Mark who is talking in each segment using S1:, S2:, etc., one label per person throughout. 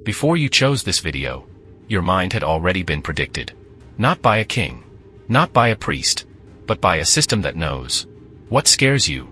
S1: Before you chose this video, your mind had already been predicted. Not by a king, not by a priest, but by a system that knows what scares you,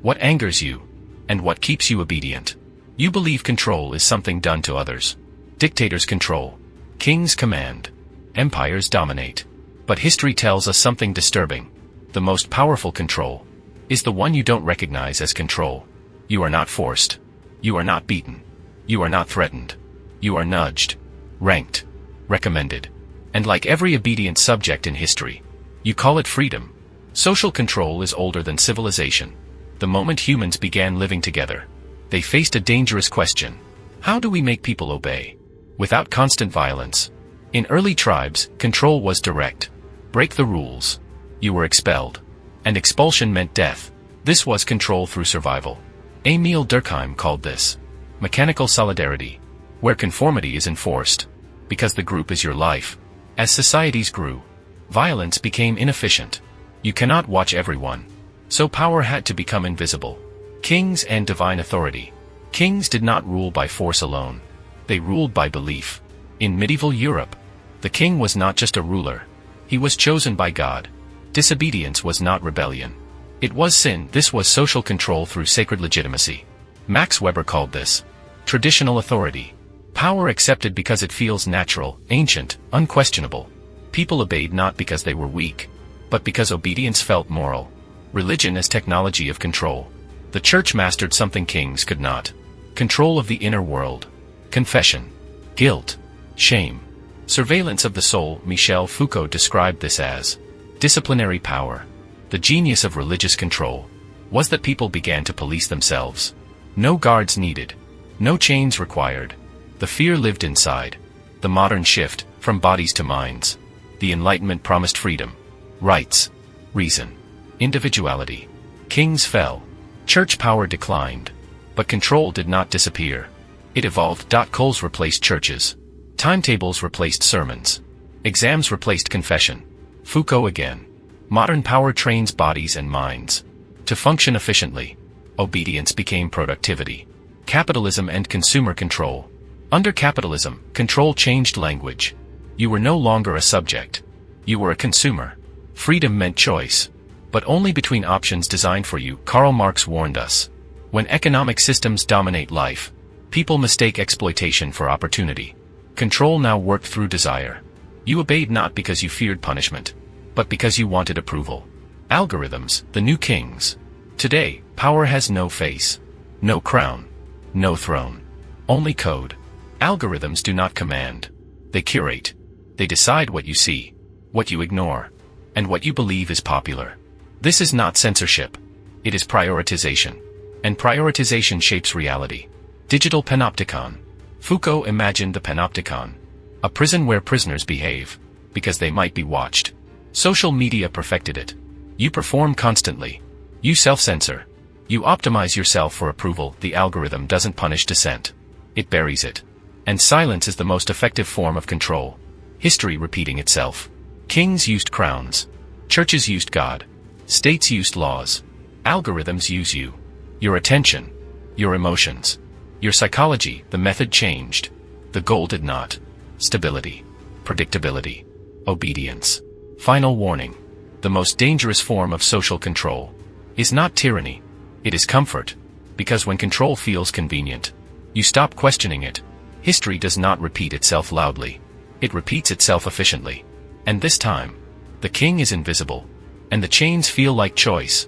S1: what angers you, and what keeps you obedient. You believe control is something done to others. Dictators control. Kings command. Empires dominate. But history tells us something disturbing. The most powerful control is the one you don't recognize as control. You are not forced. You are not beaten. You are not threatened. You are nudged, ranked, recommended. And like every obedient subject in history, you call it freedom. Social control is older than civilization. The moment humans began living together, they faced a dangerous question. How do we make people obey without constant violence? In early tribes, control was direct. Break the rules. You were expelled. And expulsion meant death. This was control through survival. Emil Durkheim called this mechanical solidarity, where conformity is enforced, because the group is your life. As societies grew, violence became inefficient. You cannot watch everyone. So power had to become invisible. Kings and divine authority. Kings did not rule by force alone. They ruled by belief. In medieval Europe, the king was not just a ruler. He was chosen by God. Disobedience was not rebellion. It was sin. This was social control through sacred legitimacy. Max Weber called this traditional authority. Power accepted because it feels natural, ancient, unquestionable. People obeyed not because they were weak, but because obedience felt moral. Religion as technology of control. The church mastered something kings could not. Control of the inner world. Confession. Guilt. Shame. Surveillance of the soul. Michel Foucault described this as disciplinary power. The genius of religious control was that people began to police themselves. No guards needed. No chains required. The fear lived inside. The modern shift, from bodies to minds. The Enlightenment promised freedom, rights, reason, individuality. Kings fell. Church power declined. But control did not disappear. It evolved. Coals replaced churches. Timetables replaced sermons. Exams replaced confession. Foucault again. Modern power trains bodies and minds to function efficiently. Obedience became productivity. Capitalism and consumer control. Under capitalism, control changed language. You were no longer a subject. You were a consumer. Freedom meant choice, but only between options designed for you. Karl Marx warned us. When economic systems dominate life, people mistake exploitation for opportunity. Control now worked through desire. You obeyed not because you feared punishment, but because you wanted approval. Algorithms, the new kings. Today, power has no face, no crown, no throne. Only code. Algorithms do not command. They curate. They decide what you see, what you ignore, and what you believe is popular. This is not censorship. It is prioritization. And prioritization shapes reality. Digital panopticon. Foucault imagined the panopticon. A prison where prisoners behave, because they might be watched. Social media perfected it. You perform constantly. You self-censor. You optimize yourself for approval. The algorithm doesn't punish dissent. It buries it. And silence is the most effective form of control. History repeating itself. Kings used crowns. Churches used God. States used laws. Algorithms use you. Your attention. Your emotions. Your psychology. The method changed. The goal did not. Stability. Predictability. Obedience. Final warning. The most dangerous form of social control is not tyranny. It is comfort. Because when control feels convenient, you stop questioning it. History does not repeat itself loudly. It repeats itself efficiently. And this time, the king is invisible. And the chains feel like choice.